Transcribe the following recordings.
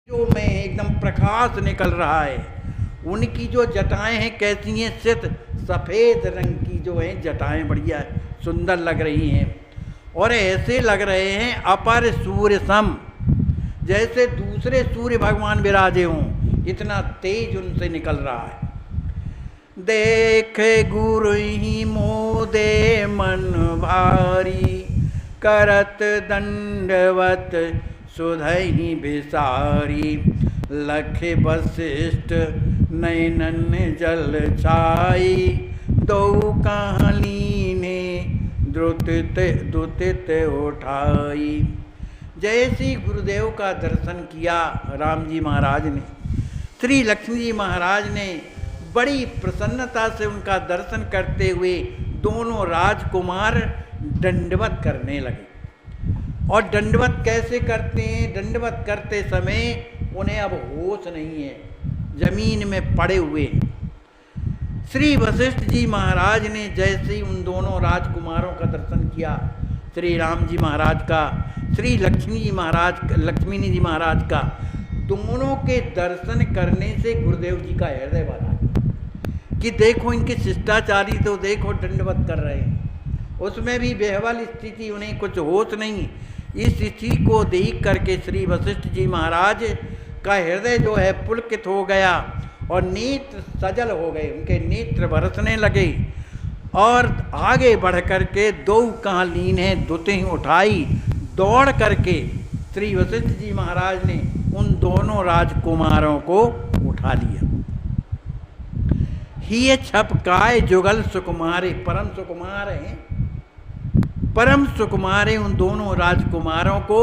जो में एकदम प्रकाश निकल रहा है। उनकी जो जटाएं हैं कैसी हैं, सित सफ़ेद रंग की जो हैं जटाएं बढ़िया सुंदर लग रही हैं और ऐसे लग रहे हैं अपर सूर्य सम, जैसे दूसरे सूर्य भगवान विराजे हों, इतना तेज उनसे निकल रहा है। देखे गुरु ही मोदे मन भारी, करत दंडवत सुधहि बिसारी, लख वशिष्ठ नैनन जल छाई, दो कहानी ने दुतित उठाई। जैसे गुरुदेव का दर्शन किया राम जी महाराज ने, श्री लक्ष्मी जी महाराज ने बड़ी प्रसन्नता से उनका दर्शन करते हुए दोनों राजकुमार दंडवत करने लगे। और दंडवत कैसे करते हैं? दंडवत करते समय उन्हें अब होश नहीं है, जमीन में पड़े हुए। श्री वशिष्ठ जी महाराज ने जैसे ही उन दोनों राजकुमारों का दर्शन किया, श्री राम जी महाराज का, श्री लक्ष्मी जी महाराज का, दोनों के दर्शन करने से गुरुदेव जी का हृदय भरा कि देखो इनके शिष्टाचारी तो देखो दंडवत कर रहे हैं, उसमें भी बेहवाल स्थिति, उन्हें कुछ होश नहीं। इस स्थिति को देख करके श्री वशिष्ठ जी महाराज का हृदय जो है पुलकित हो गया और नेत्र सजल हो गए, उनके नेत्र बरसने लगे। और आगे बढ़ करके दो कहाँ लीन है दुतें उठाई, दौड़ करके श्री वशिष्ठ जी महाराज ने उन दोनों राजकुमारों को उठा लिया। ही छपकाए जुगल सुकुमारे, परम सुकुमार हैं, परम सुकुमारे उन दोनों राजकुमारों को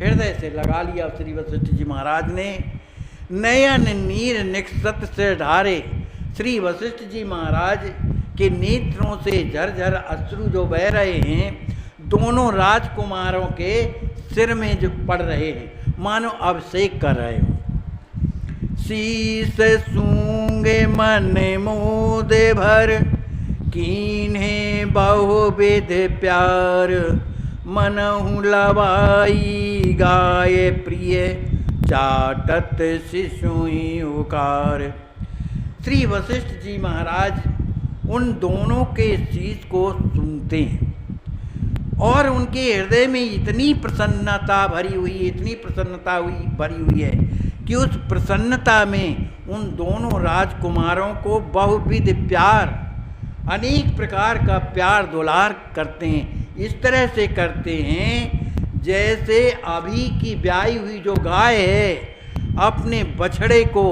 हृदय से लगा लिया श्री वशिष्ठ जी महाराज ने। नयन नीर निक्षत से ढारे, श्री वशिष्ठ जी महाराज के नेत्रों से झरझर अश्रु जो बह रहे हैं, दोनों राजकुमारों के सिर में जो पड़ रहे हैं, मानो अभिषेक कर रहे हो। शीस सूंगे मन मोदे भर, कीन्हे बहुविध प्यार, मनहु लवाई गाये प्रिय, चाटत शिशुई उकार। श्री वशिष्ठ जी महाराज उन दोनों के शीश को सुनते हैं और उनके हृदय में इतनी प्रसन्नता भरी हुई, इतनी प्रसन्नता भरी हुई है कि उस प्रसन्नता में उन दोनों राजकुमारों को बहुविध प्यार, अनेक प्रकार का प्यार दुलार करते हैं। इस तरह से करते हैं जैसे अभी की ब्याई हुई जो गाय है अपने बछड़े को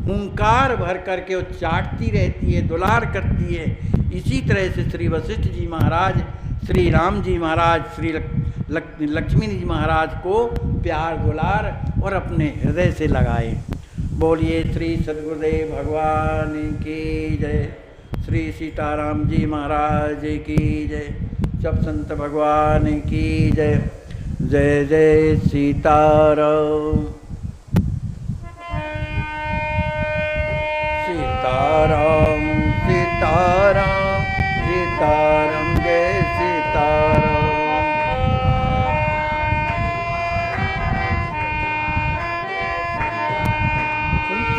हुंकार भर करके वो चाटती रहती है, दुलार करती है। इसी तरह से श्री वशिष्ठ जी महाराज, श्री राम जी महाराज, श्री लक्ष्मी जी महाराज को प्यार दुलार और अपने हृदय से लगाए। बोलिए श्री सद्गुरुदेव भगवान की जय, श्री सीताराम जी महाराज की जय, सब संत भगवान की जय। जय जय सीताराम, सीताराम सीताराम सीताराम, जय सीताराम।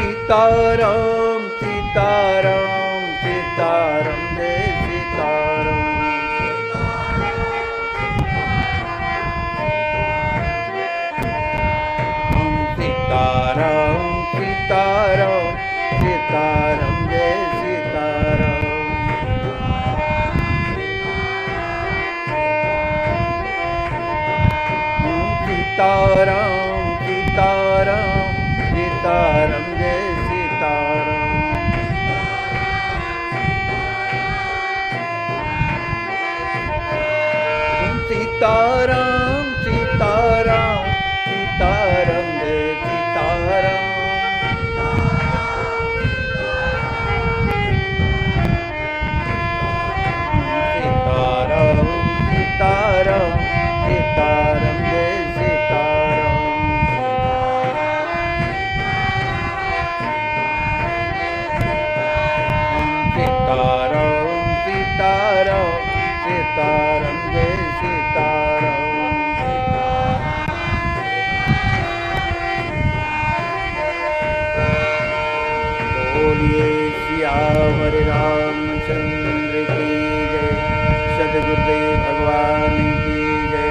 सीताराम सीताराम सीताराम, जय सीताराम। सीताराम सीताराम सीताराम, जय सीताराम। सीताराम सीताराम सीताराम, जय सीताराम। सीताराम सीताराम सीताराम, जय सीताराम। सीताराम सीताराम सीताराम, जय सीताराम। सीताराम सीताराम सीताराम, जय सीताराम। बोलिए सियावर रामचंद्र की जय। सद्गुरुदेव भगवान की जय।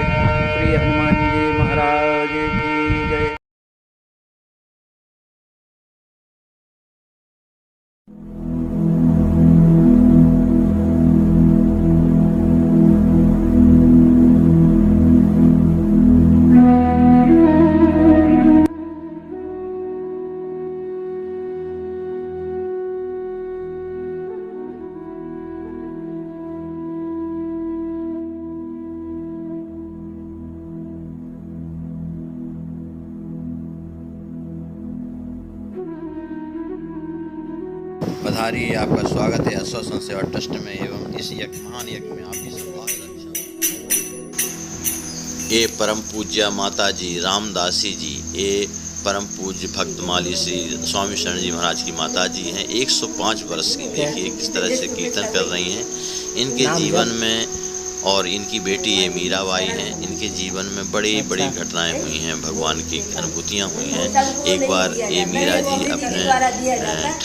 श्री हनुमान जी महाराज की जय। पधारिए, आपका स्वागत है आश्वासन सेवा ट्रस्ट में एवं इस महान यज्ञ में आपकी संभावना। ये परम पूज्य माता जी रामदासी जी, ये परम पूज्य भक्तमाली श्री स्वामी शरण जी महाराज की माता जी हैं। 105 वर्ष की, देखिए किस तरह से कीर्तन कर रही हैं। इनके जीवन में और इनकी बेटी ये मीराबाई हैं, इनके जीवन में बड़ी बड़ी घटनाएं हुई हैं, भगवान की अनुभूतियां हुई हैं। एक बार ये मीरा जी अपने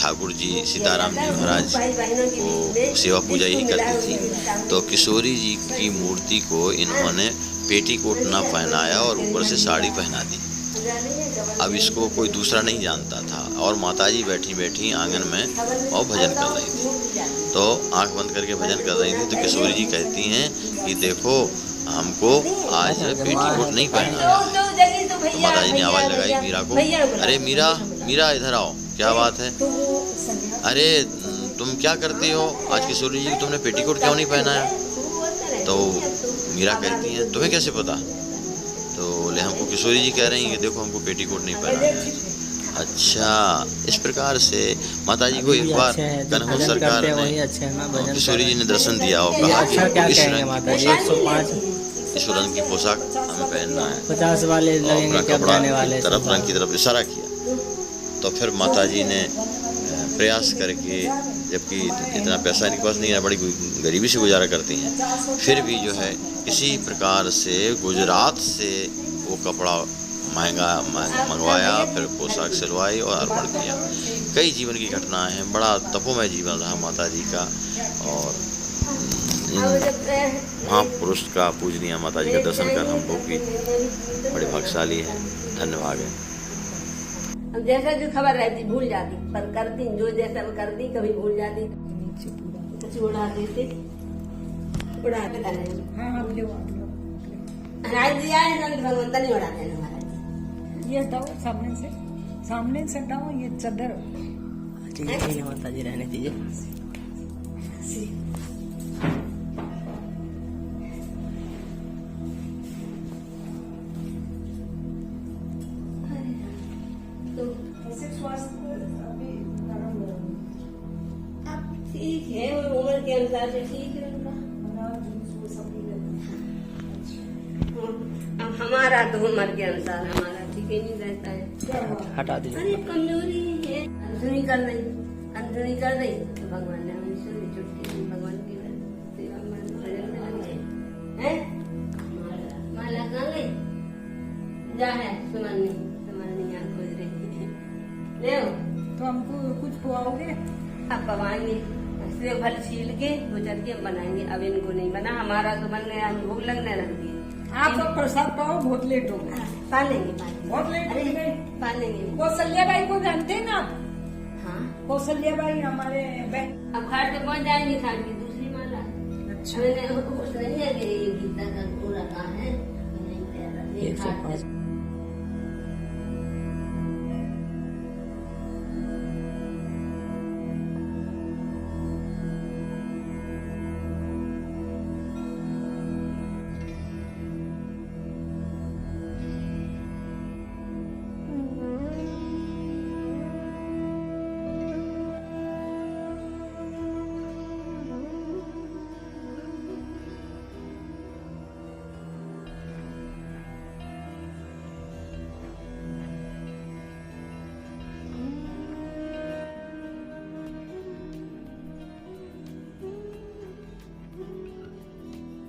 ठाकुर जी सीताराम जी महाराज को सेवा पूजा यही करती थी, तो किशोरी जी की मूर्ति को इन्होंने पेटीकोट न पहनाया और ऊपर से साड़ी पहना दी। अब इसको कोई दूसरा नहीं जानता था और माताजी बैठी बैठी आंगन में और भजन कर रही थी। तो आंख बंद करके भजन कर रही थी, तो किशोरी जी कहती हैं कि देखो हमको आज पेटीकोट नहीं पहना है। तो माताजी ने आवाज़ लगाई मीरा को, अरे मीरा मीरा इधर आओ, क्या बात है? अरे तुम क्या करती हो? आज किशोरी जी तुमने पेटीकोट क्यों नहीं पहना है? तो मीरा कहती हैं तुम्हें कैसे पता? तो बोले हमको किशोरी जी कह रही हैं कि देखो हमको पेटीकोट नहीं पहना है। अच्छा, इस प्रकार से माताजी को एक बार कन्हू सरकार ने किशोरी जी ने दर्शन दिया और कहा कि इस रंग की पोशाक हमें पहनना है, 50 वाले अपना कपड़ा तरफ रंग की तरफ इशारा किया। तो फिर माताजी ने प्रयास करके, जबकि इतना पैसा इनके पास नहीं है, बड़ी गरीबी से गुजारा करती हैं, फिर भी जो है किसी प्रकार से गुजरात से वो कपड़ा महंगा मंगवाया, फिर पोशाक सिलवाई और अर्पण किया। कई जीवन की घटनाएं हैं, बड़ा तपोमय जीवन रहा माता जी का। और महापुरुष का पूजनीय माता जी का दर्शन कर हम लोग भी बड़े भाग्यशाली हैं, धन्यवाद है। जैसा जो खबर रहती भूल जाती, पर करती जो जैसा करती कभी भूल जाती, उड़ा देते महाराज जी आए भगवंता नहीं उड़ाते हैं महाराज। ये हटाओ सामने से हटाओ ये चादर। माता जी रहने दीजिए। ठीक है, उम्र के अनुसार से ठीक है उनका। अब हमारा तो उम्र के अनुसार हमारा ठीक ही नहीं रहता है। हटा दीजिए। अरे कमजोरी है, अनसुनी कर रही तो भगवान ने हमें सुनी, चुटकी भगवान की सेवा में भजन में लग गए हैं। माला कहाँ गई? जा है सुमन यहाँ खोज रही ले तो हमको कुछ खुआओगे? अब पवाएंगे, सेव फल छील के 2 चटके बनाएंगे। अब इनको नहीं बना, हमारा तो बन गया, हम भूख लगने लग गई। आप तो प्रसाद पाओ, बहुत लेट हो गया। पालेंगे बहुत लेट हो गए। पालेंगे। कौशल्या बाई को जानते हैं ना आप? हाँ, कौशल्या बाई हमारे अब घाट पे पहुंच जाएंगे, घाट की दूसरी माला। अच्छा, मैंने कुछ नहीं है कि ये गीता का पूरा कहा है नहीं, एक 105